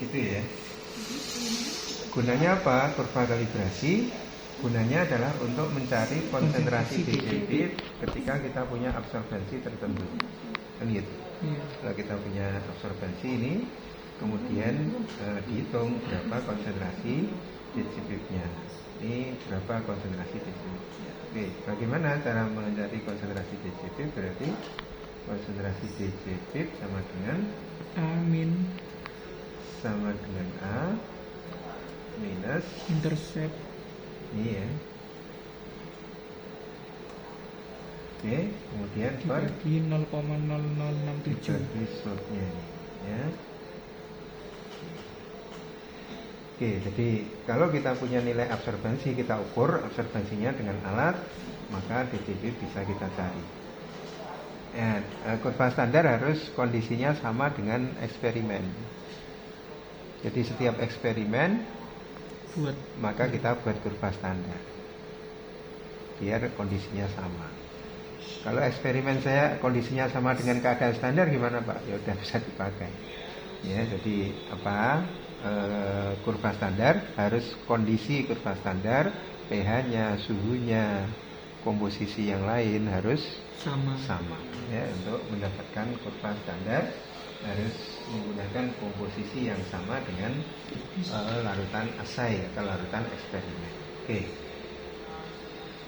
Gitu ya. Gunanya apa? Kurva kalibrasi gunanya adalah untuk mencari konsentrasi DCP ketika kita punya absorbensi tertentu. Kan gitu. Kalau kita punya absorbensi ini, kemudian dihitung berapa konsentrasi DCP-nya. Ini berapa konsentrasi DCP-nya. Oke, bagaimana cara mencari konsentrasi DCP? Berarti konsentrasi DCP sama dengan A minus intercept ini ya. Oke, kemudian per dibagi 0,0067 dibagi slotnya ini ya. Oke, jadi kalau kita punya nilai absorbensi, kita ukur absorbensinya dengan alat, maka DCP bisa kita cari. Ya, kurva standar harus kondisinya sama dengan eksperimen. Jadi setiap eksperimen maka kita buat kurva standar biar kondisinya sama. Kalau eksperimen saya kondisinya sama dengan keadaan standar gimana Pak? Ya udah bisa dipakai. Ya, jadi kurva standar harus kondisi kurva standar, pH-nya, suhunya, komposisi yang lain harus sama. Ya, untuk mendapatkan kurva standar harus menggunakan komposisi yang sama dengan larutan asai atau larutan eksperimen. Oke.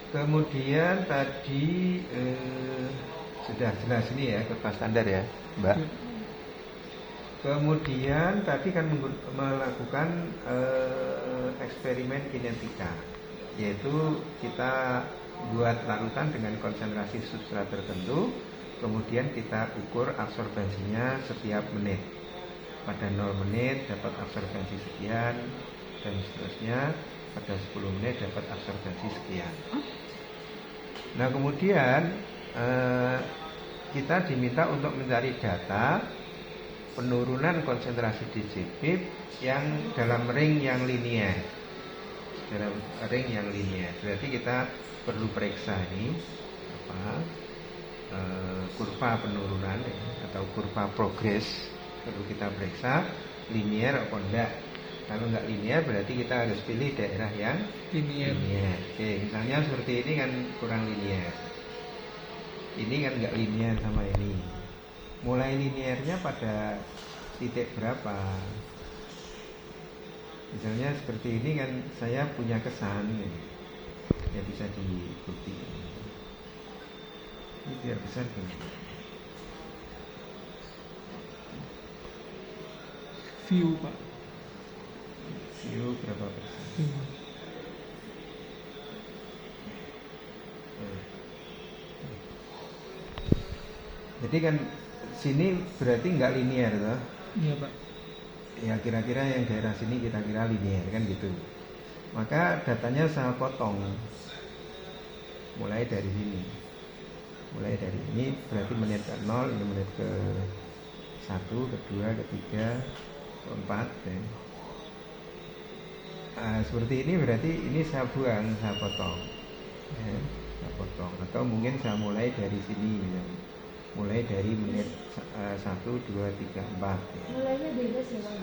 Kemudian tadi sudah jelas ini ya kurva standar ya, Mbak. Kemudian tadi kan melakukan eksperimen kinetika, yaitu kita buat larutan dengan konsentrasi substrat tertentu, kemudian kita ukur absorbensinya setiap menit. Pada 0 menit dapat absorbensi sekian, dan seterusnya. Pada 10 menit dapat absorbensi sekian. Nah kemudian kita diminta untuk mencari data penurunan konsentrasi DCP yang dalam ring yang linier. Dalam ring yang linier. Berarti kita perlu periksa ini kurva penurunan atau kurva progres, perlu kita periksa linier atau enggak. Kalau enggak linier berarti kita harus pilih daerah yang linier. Oke, misalnya seperti ini kan kurang linier. Ini kan enggak linier sama ini. Mulai liniernya pada titik berapa? Misalnya seperti ini kan saya punya kesan ya bisa diikuti. Ini biar besar kan. View Pak. View berapa persen? Jadi kan sini berarti nggak linier toh? Iya Pak. Ya kira-kira yang daerah sini kira-kira linier kan gitu. Maka datanya saya potong. Mulai dari sini. Mulai dari ini berarti menit ke 0, ini menit ke 1, ke 2, ke 3, ke 4 ya. Seperti ini berarti ini saya buang, saya potong ya, saya potong. Atau mungkin saya mulai dari sini misalnya. Mulai dari menit 1, 2, 3, 4 ya. Mulainya bebas ya Pak?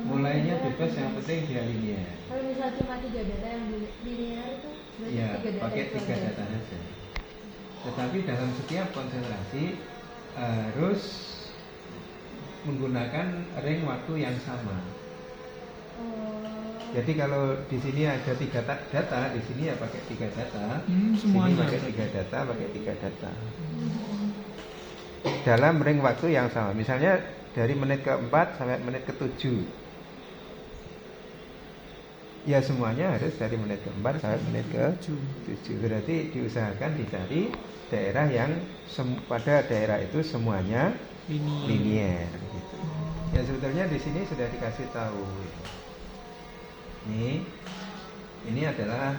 Mulainya bebas, yang penting dia linear. Kalau misal cuma 3 data yang linear itu Ya, 3 data pakai 3 data saja. Tetapi dalam setiap konsentrasi harus menggunakan ring waktu yang sama. Jadi kalau di sini ada 3 data, di sini ya pakai 3 data. Sini pakai 3 data, pakai 3 data. Dalam ring waktu yang sama. Misalnya dari menit ke-4 sampai menit ke-7. Ya semuanya harus dari menit ke-4 sampai menit ke-7. Berarti diusahakan dicari daerah yang pada daerah itu semuanya linier gitu. Ya sebetulnya di sini sudah dikasih tahu. Ini adalah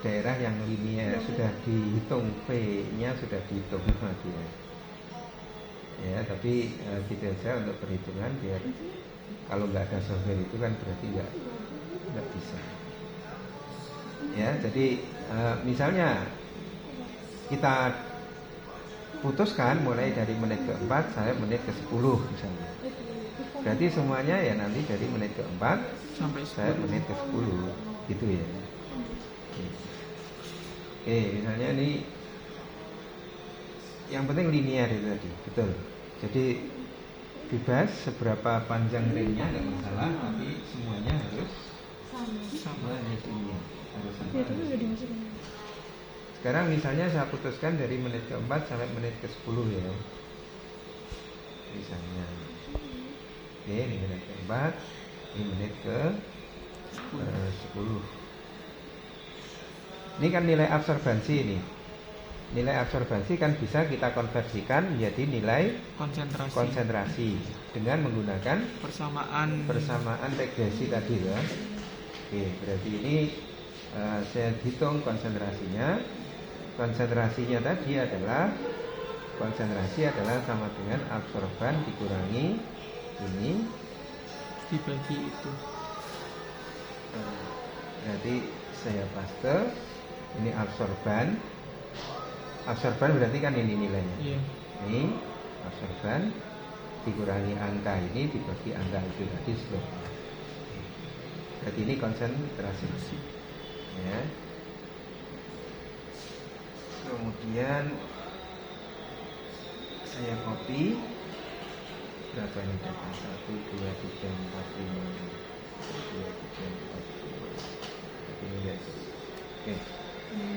daerah yang linier, sudah dihitung P-nya sudah dihitung sama dia. Ya, tapi tidak saja untuk perhitungan biar kalau nggak ada software itu kan berarti nggak bisa. Ya, jadi misalnya kita putuskan mulai dari menit keempat sampai menit ke-10 misalnya. Berarti semuanya ya nanti dari menit keempat Sampai sampai 10. menit ke-10 gitu ya. Oke, misalnya ini yang penting linear itu tadi, betul. Jadi bebas seberapa panjang ringnya nggak masalah, tapi semuanya harus Sama. linear, harus sama. Ya, itu udah dimasukin. Sekarang misalnya saya putuskan dari menit keempat sampai menit ke-10 ya. Misalnya. Oke, ini menit keempat, ini menit ke-10. Ini kan nilai absorbansi ini. Nilai absorbansi kan bisa kita konversikan menjadi nilai konsentrasi dengan menggunakan persamaan regresi tadi ya. Oke, berarti ini saya hitung konsentrasinya. Konsentrasi adalah sama dengan absorban dikurangi ini dibagi itu. Berarti saya paste ini absorban berarti kan ini nilainya. Iya. Ini absorban dikurangi angka ini dibagi angka itu tadi slope. Berarti ini konsentrasi. Ya. Kemudian saya copy berapa ini data 1, 2, 3, 4, 5, 2, 3, 4, 5. Ini guys. Oke.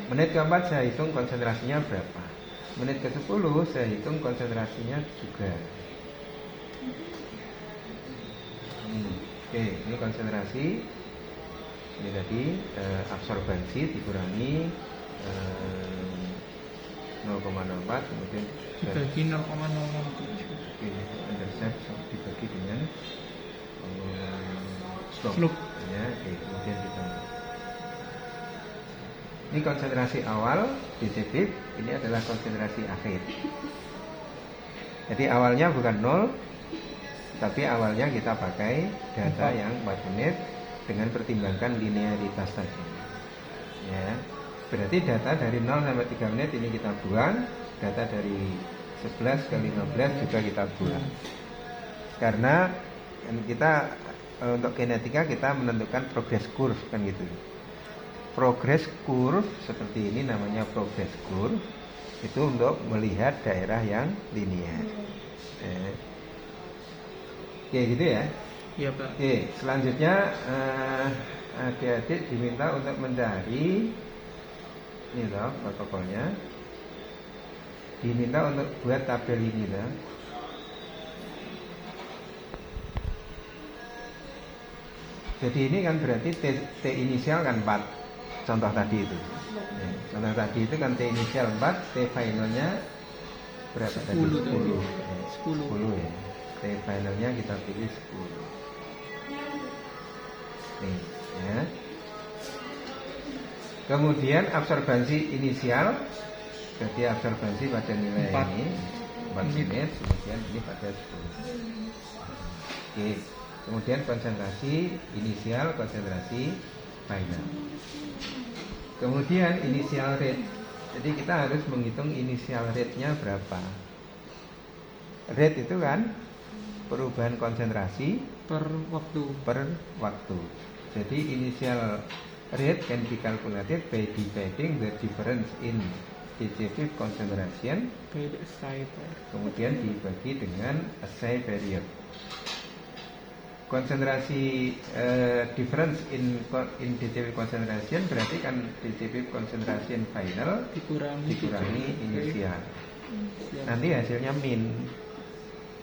Menit keempat saya hitung konsentrasinya berapa. Menit ke-10 saya hitung konsentrasinya juga. Oke, ini konsentrasi. Ini tadi absorbansi dikurangi 0,04 kemudian Dibagi 0,007. Oke, intercept dibagi dengan slope. Ya, oke, kemudian kita ini konsentrasi awal DCP, ini adalah konsentrasi akhir. Jadi awalnya bukan 0, tapi awalnya kita pakai data yang 4 menit dengan pertimbangkan linearitas tadi. Ya, berarti data dari 0 sampai 3 menit ini kita buang, data dari 11 ke 15 juga kita buang. Karena kita untuk genetika kita menentukan progress curve kan gitu. Progress curve seperti ini namanya progress curve, itu untuk melihat daerah yang linear. Oke gitu ya. Iya Pak. Oke, selanjutnya adik-adik diminta untuk mencari ini loh protokolnya. Diminta untuk buat tabel ini loh. Jadi ini kan berarti T inisial kan 4. Contoh tadi itu. Ya, contoh tadi itu kan T inisial 4, T finalnya berapa tadi? 10 tadi. 10 ya. T finalnya kita pilih 10. Nih, ya. Kemudian absorbansi inisial, jadi absorbansi pada nilai 4. ini 4 unit, kemudian ini pada 10. Oke. Kemudian konsentrasi inisial, konsentrasi final. Kemudian initial rate. Jadi kita harus menghitung initial rate-nya berapa. Rate itu kan perubahan konsentrasi Per waktu. Jadi initial rate can be calculated by dividing the difference in DCP concentration, kemudian dibagi dengan assay period. Konsentrasi difference in DCP concentration berarti kan DCP concentration final dikurangi inisial. Nanti hasilnya min.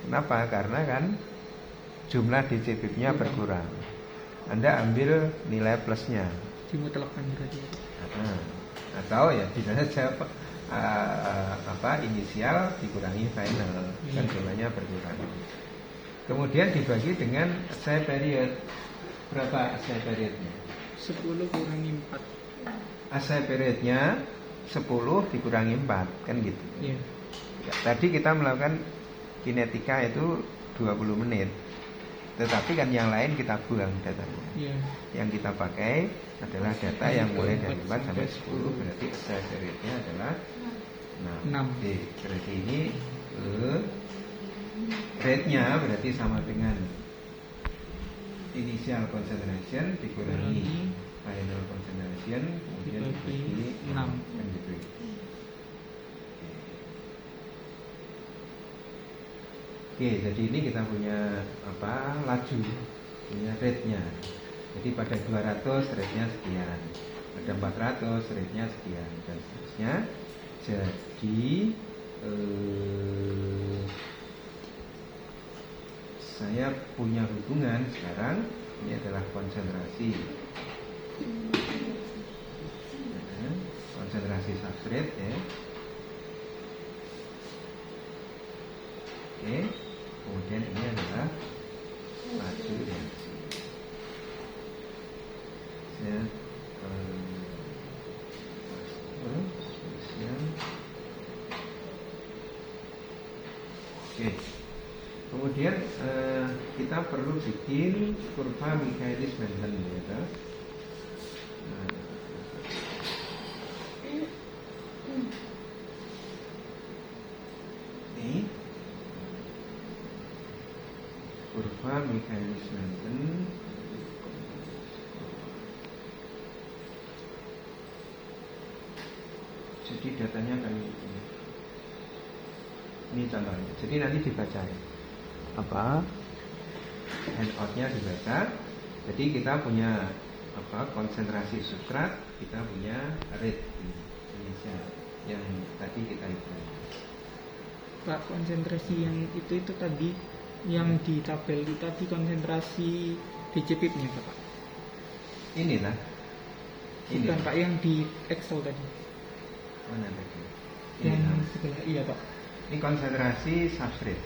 Kenapa? Karena kan jumlah DCP-nya berkurang. Anda ambil nilai plusnya. Dimutlakkan berarti. Atau ya tidak saja inisial dikurangi final, kan jumlahnya berkurang. Kemudian dibagi dengan assay period. Berapa assay periodnya? 10 kurangi 4. Assay periodnya 10 dikurangi 4, kan gitu. Iya. Ya, tadi kita melakukan kinetika itu 20 menit. Tetapi kan yang lain kita buang datanya. Iya. Yang kita pakai adalah data yang mulai dari 4 sampai 10, berarti assay periodnya adalah 6. Oke, berarti ini rate-nya berarti sama dengan initial concentration dikurangi final concentration kemudian dibagi 6 kan gitu. Oke, jadi ini kita punya laju, punya rate-nya. Jadi pada 200 rate-nya sekian, pada 400 rate-nya sekian dan seterusnya. Jadi saya punya hubungan sekarang ini adalah konsentrasi. Konsentrasi substrate ya. Oke, kemudian ini adalah laju reaksi. Saya Oke, kemudian kita perlu bikin kurva Michaelis-Menten ya. Ini kurva Michaelis-Menten. Jadi datanya akan ini contohnya. Jadi nanti dibaca handoutnya dibaca. Jadi kita punya konsentrasi substrat, kita punya rate inisial yang tadi kita hitung. Pak, konsentrasi yang itu tadi yang di tabel itu tadi konsentrasi DCP-nya Pak. Inilah. Ini. Bukan Pak yang di Excel tadi. Mana tadi? Yang sebelah iya Pak. Ini konsentrasi substrate.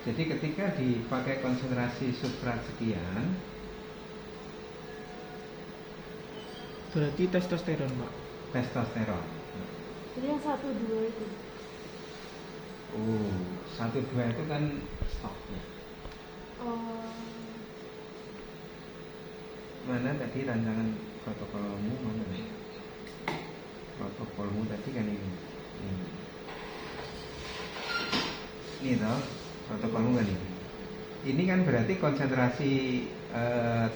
Jadi ketika dipakai konsentrasi substrat sekian, berarti testosteron Pak. Testosteron. Jadi yang 1-2 itu. 1-2 itu kan stoknya. Mana tadi rancangan protokolmu mana nih? Protokolmu tadi kan ini. Ini toh protokolmu kan ini. Ini kan berarti konsentrasi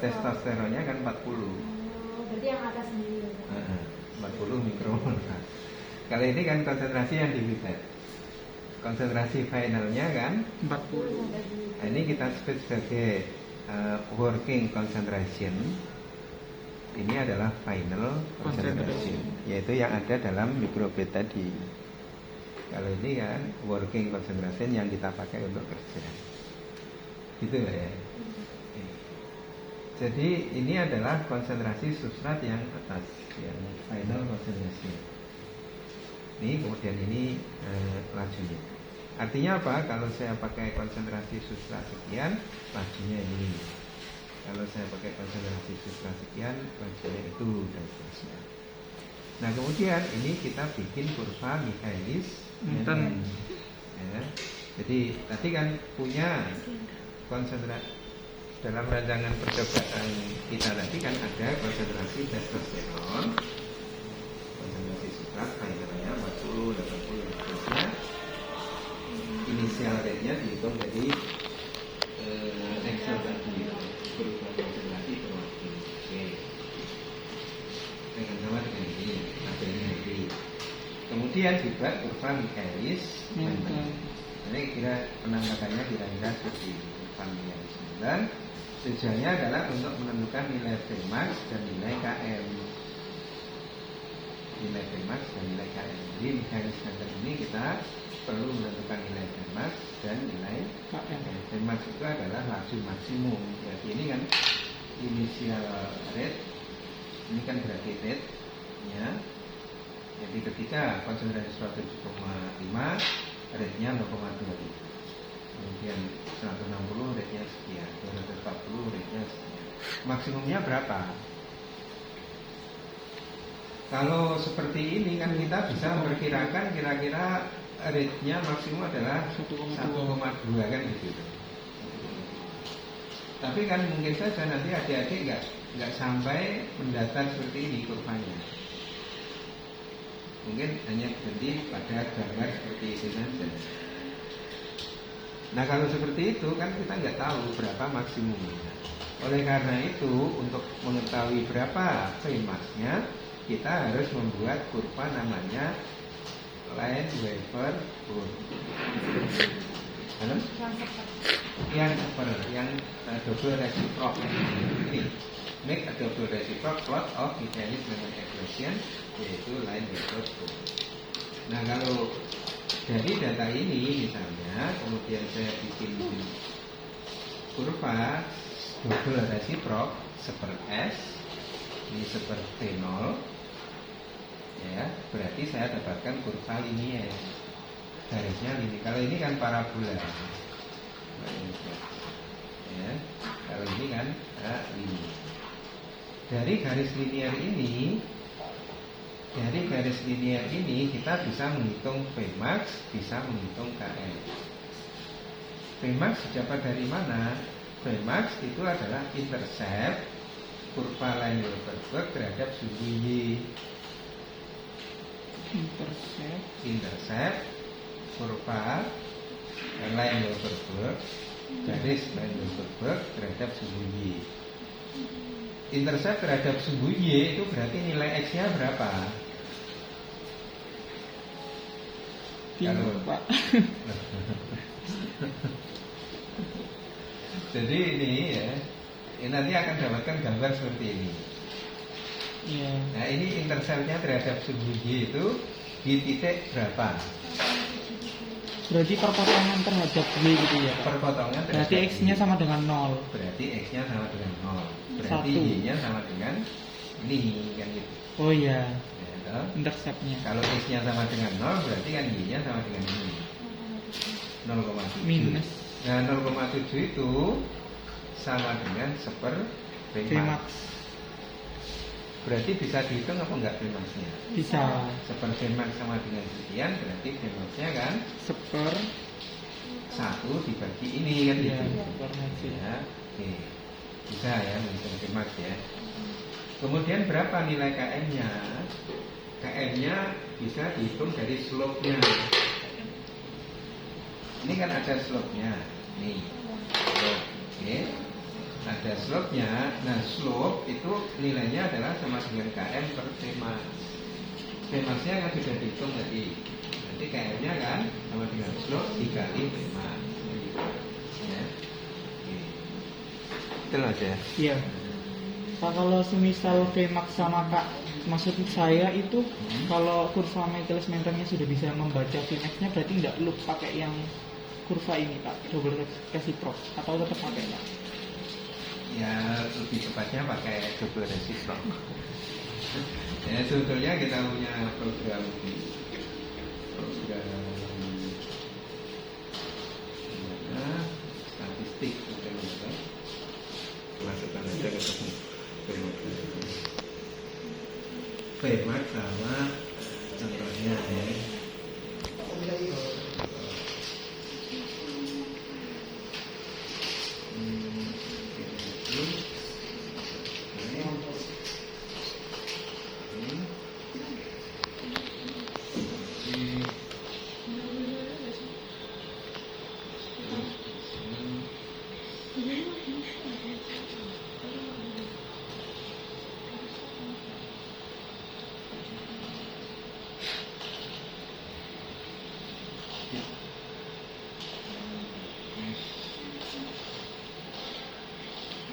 testosteronnya kan 40. Berarti yang atas sendiri. 40 mikromolar. Kalau ini kan konsentrasi yang di pipet. Konsentrasi finalnya kan 40. Nah, ini kita sebut sebagai working concentration. Ini adalah final concentration, yaitu yang ada dalam mikrobit tadi. Kalau ini kan working concentration yang kita pakai untuk kerja. Gitu ya. Jadi ini adalah konsentrasi substrat yang atas, yang final concentration. Ini kemudian ini lajunya. Artinya apa? Kalau saya pakai konsentrasi substrat sekian, lajunya ini. Kalau saya pakai konsentrasi substrat sekian, lajunya itu dan seterusnya. Nah kemudian ini kita bikin kurva Michaelis-Menten. Ya. Jadi tadi kan punya konsentrasi dalam rancangan percobaan kita tadi kan ada konsentrasi testosteron, konsentrasi substrat finalnya 40, 80 dan seterusnya. Inisial rate-nya dihitung dari Excel tadi kurva konsentrasi per waktu. Oke. Dengan sama dengan ini, tabelnya ini. Kemudian juga kurva Michaelis-Menten. Ini kira penampakannya kira-kira seperti ini. Kurva Michaelis-Menten. Tujuannya adalah untuk menentukan nilai Vmax dan nilai Km. Nilai Vmax dan nilai Km. Jadi Michaelis-Menten ini kita perlu menentukan nilai Vmax dan nilai Km. Vmax itu adalah laju maksimum. Jadi ini kan initial rate, ini kan berarti rate ya. Jadi ketika konsentrasi 107,5, rate-nya 0,2. Kemudian 160 rate-nya sekian, 240 rate-nya sekian. Maksimumnya berapa? Kalau seperti ini kan kita bisa memperkirakan kira-kira rate-nya maksimum adalah 1,2 kan gitu. Tapi kan mungkin saja nanti adik-adik nggak sampai mendatar seperti ini kurvanya. Mungkin hanya berhenti pada gambar seperti itu saja. Nah kalau seperti itu kan kita nggak tahu berapa maksimumnya. Oleh karena itu untuk mengetahui berapa Vmax-nya, kita harus membuat kurva namanya line waver curve. Halo? Yang double reciproc ini. Make a double reciproc plot of Michaelis Menten equation, yaitu line waver curve. Nah kalau dari data ini misalnya, kemudian saya bikin kurva double reciproc seper S, ini seper T0, ya, berarti saya dapatkan kurva linier, garisnya linier. Kalau ini kan parabola, ya, kalau ini kan linier. Dari garis linier ini kita bisa menghitung Vmax, bisa menghitung Km. Vmax didapat dari mana? Vmax itu adalah intercept kurva line waver curve terhadap suhu Y. Intercept kurva line waver curve, garis line waver curve terhadap suhu Y. Intercept terhadap suhu Y itu berarti nilai X-nya berapa? Bingung, Pak. Jadi ini ya, ini nanti akan dapatkan gambar seperti ini. Iya. Nah ini interceptnya terhadap suhu Y itu di titik berapa? Berarti perpotongan terhadap Y gitu ya, Pak? Perpotongan Berarti terhadap X-nya Y. sama dengan 0. Berarti X-nya sama dengan 0. Berarti Satu. Y-nya sama dengan ini kan gitu. Oh iya, Ya, toh? interceptnya. Kalau X-nya sama dengan 0 berarti kan Y-nya sama dengan ini 0,7. Minus Nah 0,7 itu sama dengan seper Vmax. Vmax. Berarti bisa dihitung apa enggak Vmax-nya? Bisa Seper Vmax sama dengan sekian, berarti Vmax-nya kan seper 1 dibagi ini kan ya, gitu. seper hasil. Ya, oke. Bisa ya menghitung Vmax ya. Kemudian berapa nilai Km-nya? Km-nya bisa dihitung dari slope-nya. Ini kan ada slope-nya. Nih. Slope. Oke. Ada slope-nya. Nah, slope itu nilainya adalah sama dengan Km per Vmax. Vmax-nya kan sudah dihitung tadi. Nanti Km-nya kan sama dengan slope dikali Vmax. Ya. Oke. Itu aja. Iya. Pak, kalau semisal Vmax sama Kak, maksud saya itu kalau kurva Michaelis Mentennya sudah bisa membaca Vmax-nya, berarti nggak loop pakai yang kurva ini, Pak, double reciproc, atau tetap pakai, Pak? Ya lebih tepatnya pakai double reciproc. Ya sebetulnya kita punya program statistik masukkan aja ke Vmax sama contohnya ya.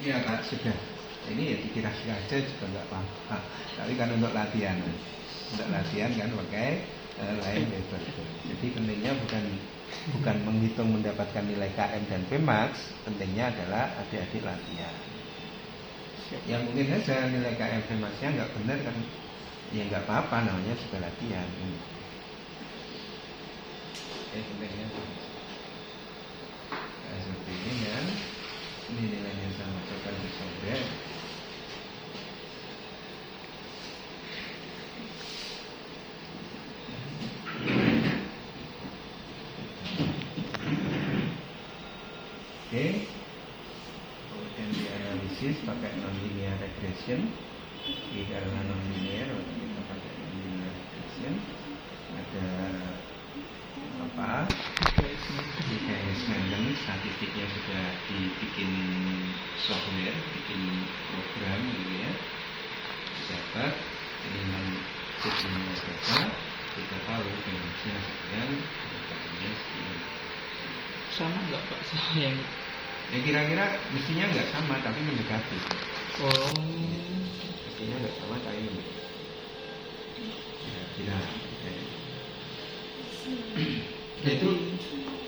Iya Kak, sudah. Ini ya dikira-kira aja juga nggak apa-apa. Tapi kan untuk latihan kan pakai line waver. Jadi pentingnya bukan menghitung mendapatkan nilai Km dan Vmax, pentingnya adalah adik-adik latihan. Yang mungkin saja nilai Km Vmax-nya nggak benar kan, ya nggak apa-apa, namanya juga latihan. Pentingnya seperti ini kan. Ini nilainya sama, coba disobek. Oke, kemudian dianalisis. analisis pakai nonlinear regression. Ini karena nonlinear maka kita pakai nonlinear regression. Ada apa? Michaelis-Menten, statistiknya sudah dibikin software, bikin program gitu ya. Dapat dengan sebelumnya data kita tahu dimensinya sekian, datanya sekian. Sama nggak Pak saya? Ya kira-kira mestinya nggak sama tapi mendekati. Oh. Mestinya nggak sama tapi mendekati. Kira-kira.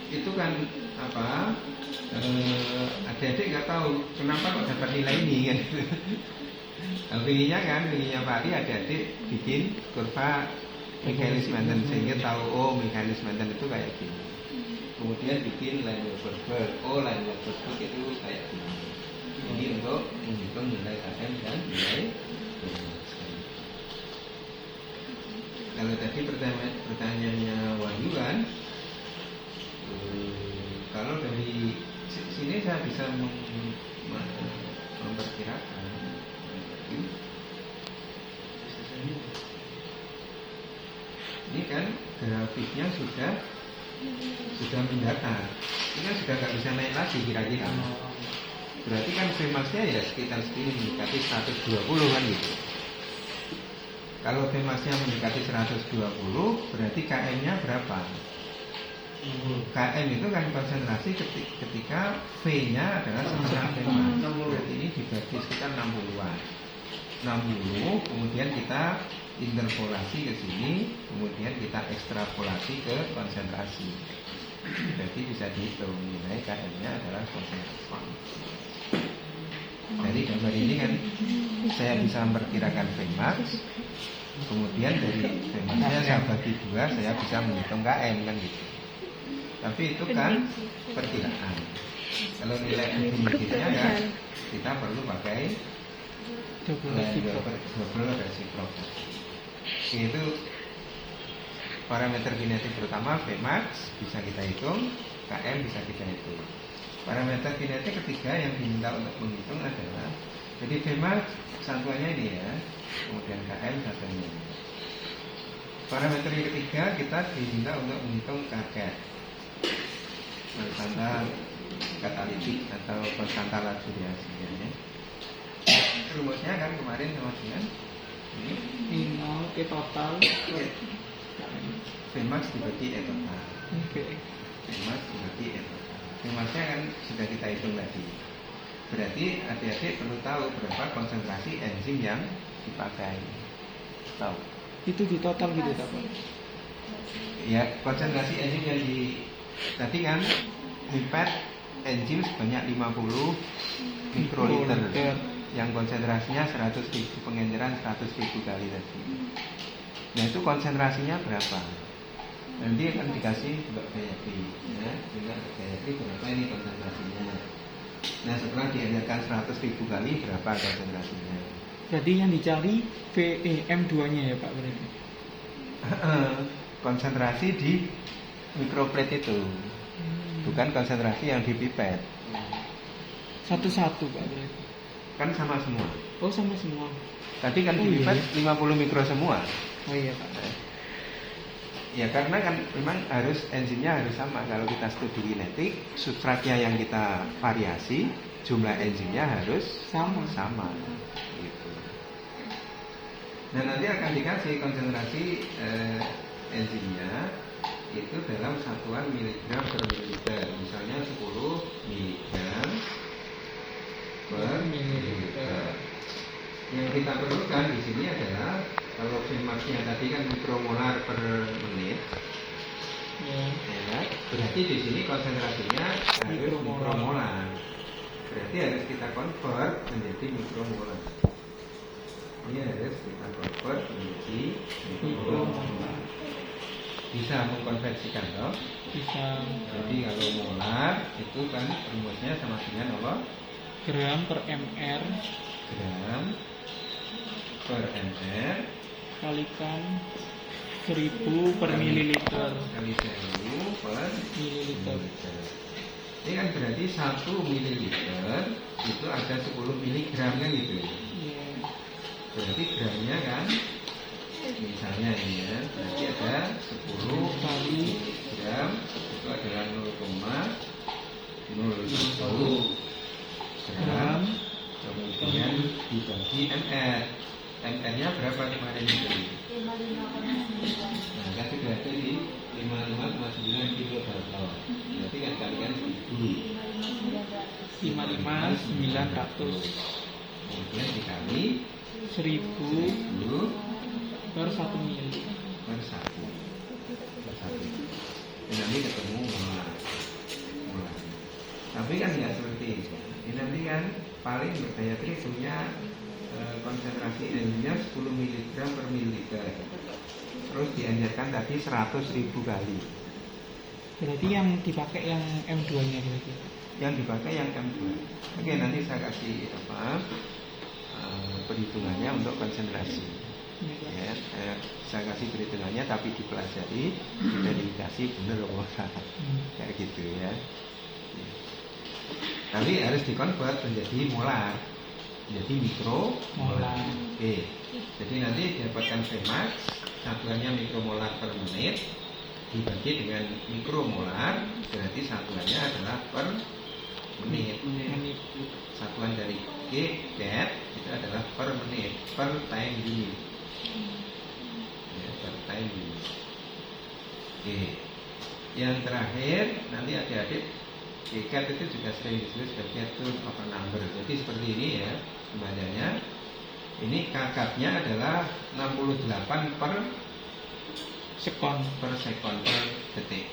Itu kan apa? Adik-adik nggak tahu kenapa kok dapat nilai ini kan? Pinginnya Pak Ali adik-adik bikin kurva Michaelis-Menten sehingga tahu oh Michaelis-Menten itu kayak gini. Kemudian bikin Lineweaver-Burk, oh Lineweaver-Burk itu kayak gini. Ini untuk menghitung nilai KM dan nilai Vermax. Kalau tadi pertanyaannya Wahyu kan, kalau dari sini saya bisa memperkirakan. Ini kan grafiknya sudah mendatar. Ini kan sudah nggak bisa naik lagi kira-kira. Berarti kan Vmax-nya ya sekitar segini mendekati 120 kan gitu. Kalau Vmax-nya mendekati 120, berarti KM-nya berapa? KM itu kan konsentrasi ketika V-nya adalah setengah Vmax. Berarti ini dibagi sekitar 60-an. 60, kemudian kita interpolasi ke sini, kemudian kita ekstrapolasi ke konsentrasi. Jadi bisa dihitung nilai KM-nya adalah konsentrasi. Dari gambar ini kan saya bisa memperkirakan Vmax, kemudian dari Vmax-nya saya bagi 2, saya bisa menghitung KM kan gitu. Tapi itu kan perkiraan. Kalau nilai definitifnya ya kita perlu pakai double reciprocal. Itu parameter kinetik pertama Vmax bisa kita hitung, KM bisa kita hitung. Parameter kinetik ketiga yang diminta untuk menghitung adalah jadi Vmax satuannya ini ya, kemudian KM satuannya ini. Parameter yang ketiga kita diminta untuk menghitung KK, konstanta katalitik atau konstanta luxuriasi ya. Rumusnya kan kemarin kemudian ini 0 P total Vmax dibagi E total. Oke. Vmax dibagi E total. Vmaxnya kan sudah kita hitung tadi. Berarti adik-adik perlu tahu berapa konsentrasi enzim yang dipakai. Tahu? Itu di total gitu Pak? Ya, konsentrasi enzim yang tadi kan pipet enzim sebanyak 50 mikroliter. Yang konsentrasinya 100.000, pengenceran 100.000 kali tadi. Nah itu konsentrasinya berapa? Nanti akan dikasih Mbak Gayatri ya, Mbak Gayatri berapa ini konsentrasinya. Nah setelah diajarkan 100.000 kali berapa konsentrasinya. Jadi yang dicari M2 nya ya Pak berarti? Konsentrasi di mikroplate itu, bukan konsentrasi yang di pipet. Satu-satu Pak berarti? Kan sama semua. Oh sama semua. Tadi kan di pipet 50 mikro semua. Oh iya Pak. Ya karena kan memang harus enzimnya harus sama. Kalau kita studi kinetik, substratnya yang kita variasi, jumlah enzimnya harus sama. Gitu. Nah nanti akan dikasih konsentrasi enzimnya itu dalam satuan miligram per mililiter. Misalnya 10 miligram per mililiter. Yang kita perlukan di sini adalah kalau Vmax-nya tadi kan mikromolar per menit, ya, berarti di sini konsentrasinya harus mikromolar. Berarti harus kita convert menjadi mikromolar. Ini harus kita convert menjadi mikromolar. Bisa mengkonversikan loh. Bisa. Jadi kalau molar itu kan rumusnya sama dengan apa? Gram per mr. Gram per mr kalikan 1000 per mililiter kali 1000 per mililiter. Ini kan berarti 1 mililiter itu ada 10 miligram kan gitu. Iya. Berarti gramnya kan misalnya ini ya, berarti ada 10 kali gram itu adalah 0,01 gram, kemudian dibagi ml. ml-nya berapa kemarin itu? 55,9. Nah kan sudah ada di 55,9 kilokalori. Berarti kan kalian 55.900 kemudian dikali 1000 10 per 1 mili. per 1 dan nanti ketemu molar. Tapi kan nggak seperti itu. Ini nanti kan paling berdaya tarik punya konsentrasi enzimnya 10 mg per mililiter. Terus dianjurkan tadi 100.000 kali. Berarti yang dipakai yang M2 nya berarti. Yang dipakai yang M2. Oke, nanti saya kasih perhitungannya untuk konsentrasi. Ya, saya kasih perhitungannya tapi dipelajari, verifikasi benar apa salah. Kayak gitu ya. Tapi harus dikonvert menjadi molar, menjadi mikromolar. Oke. Jadi nanti dapatkan Vmax, satuannya mikromolar per menit dibagi dengan mikromolar, berarti satuannya adalah per menit. Satuan dari cat itu adalah per menit, per time unit. Ya, per time unit. Oke. Yang terakhir nanti adik-adik cat itu juga sering disebut sebagai term of a number. Jadi seperti ini ya sebenarnya. Ini kakaknya adalah 68 per sekon per detik.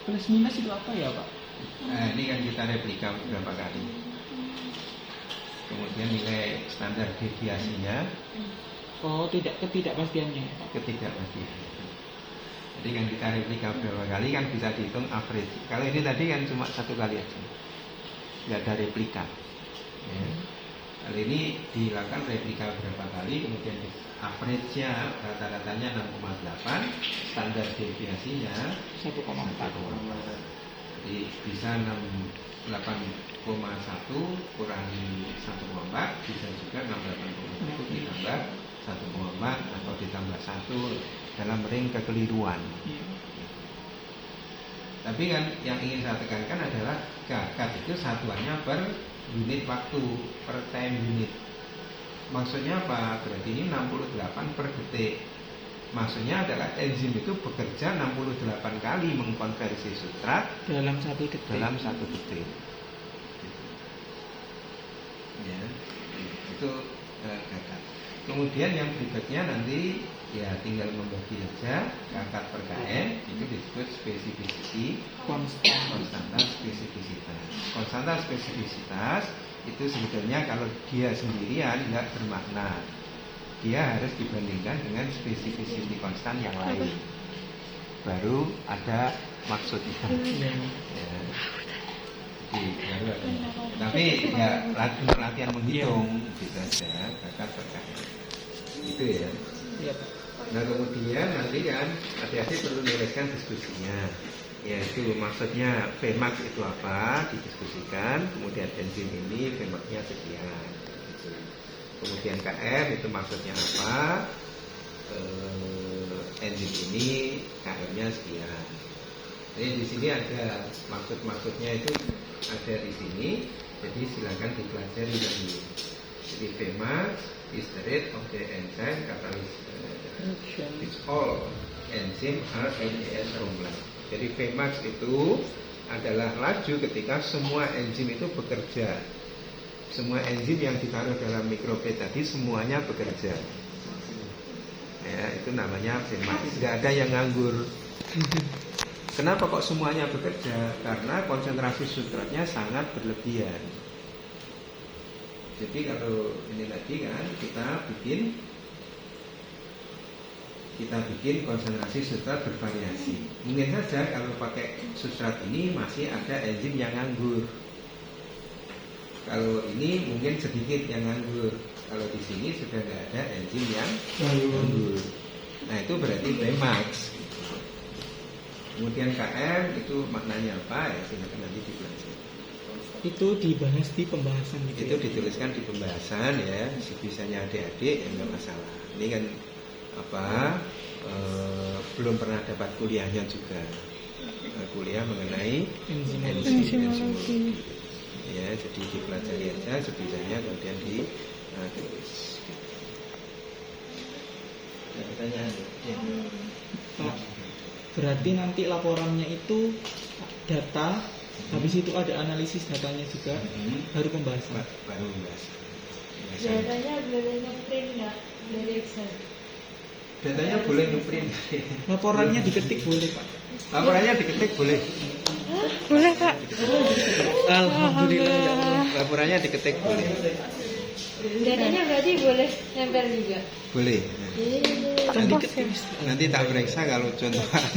Plus minus itu apa ya Pak? Nah, ini kan kita replika beberapa kali. Kemudian nilai standar deviasinya. Oh, ketidakpastiannya ya Pak? Ketidakpastian. Jadi kan kita replika beberapa kali kan bisa dihitung average. Kalau ini tadi kan cuma 1 kali aja, nggak ada replika. Ya. Kali ini dilakukan replika beberapa kali, kemudian average-nya rata-ratanya 6,8, standar deviasinya 1,4. Jadi bisa 68,1 kurangi 1,4, bisa juga 68,1 ditambah 1,4 atau ditambah 1 dalam ring kekeliruan. Tapi kan yang ingin saya tekankan adalah kakak itu satuannya per unit waktu, per time unit. Maksudnya apa? Berarti ini 68 per detik. Maksudnya adalah enzim itu bekerja 68 kali mengkonversi sutrat dalam 1 detik. Ya, itu kakak. Kemudian yang berikutnya nanti ya tinggal membagi saja kakak per km, itu disebut spesifisiti konstanta spesifisitas. Konstanta spesifisitas itu sebetulnya kalau dia sendirian tidak bermakna. Dia harus dibandingkan dengan spesifisiti konstan yang lain. Baru ada maksudnya. Ya. Jadi baru ada. Tapi ya latihan menghitung gitu saja kakak per km. Itu ya. Iya Pak. Nah kemudian nanti kan hati-hati perlu menuliskan diskusinya, yaitu maksudnya Vmax itu apa didiskusikan, kemudian enzim ini Vmax-nya sekian gitu. Kemudian Km itu maksudnya apa, enzim ini Km-nya sekian. Jadi di sini ada maksud-maksudnya itu ada di sini, jadi silakan dipelajari lagi. Jadi Vmax is the rate of the enzyme catalysis. It's all enzyme are NAS rumbling. Jadi Vmax itu adalah laju ketika semua enzim itu bekerja. Semua enzim yang ditaruh dalam mikroplate tadi semuanya bekerja. Ya, itu namanya Vmax. Tidak ada yang nganggur. Kenapa kok semuanya bekerja? Karena konsentrasi sutratnya sangat berlebihan. Jadi kalau ini tadi kan kita bikin konsentrasi sutrat bervariasi. Mungkin saja kalau pakai sutrat ini masih ada enzim yang nganggur. Kalau ini mungkin sedikit yang nganggur. Kalau di sini sudah tidak ada enzim yang nganggur. Nah itu berarti Vmax. Kemudian KM itu maknanya apa ya, silakan nanti dipelajari. Itu dibahas di pembahasan gitu. Itu dituliskan di pembahasan ya, bisanya adik-adik ya nggak masalah. Ini kan belum pernah dapat kuliahnya juga. Kuliah mengenai enzimologi. Ya, jadi dipelajari aja sebisanya kemudian ditulis. Ada pertanyaan? Ya. Oh, berarti nanti laporannya itu data, habis itu ada analisis datanya juga, baru pembahasan. Baru pembahasan. Datanya boleh nge-print nggak dari Excel? Datanya boleh nge-print. Laporannya diketik boleh Pak? Laporannya diketik boleh. Boleh Kak. Alhamdulillah ya Allah. Laporannya diketik boleh. Datanya berarti boleh nempel juga. Boleh. Iya. Kan diketik. Nanti tak periksa kalau contohan.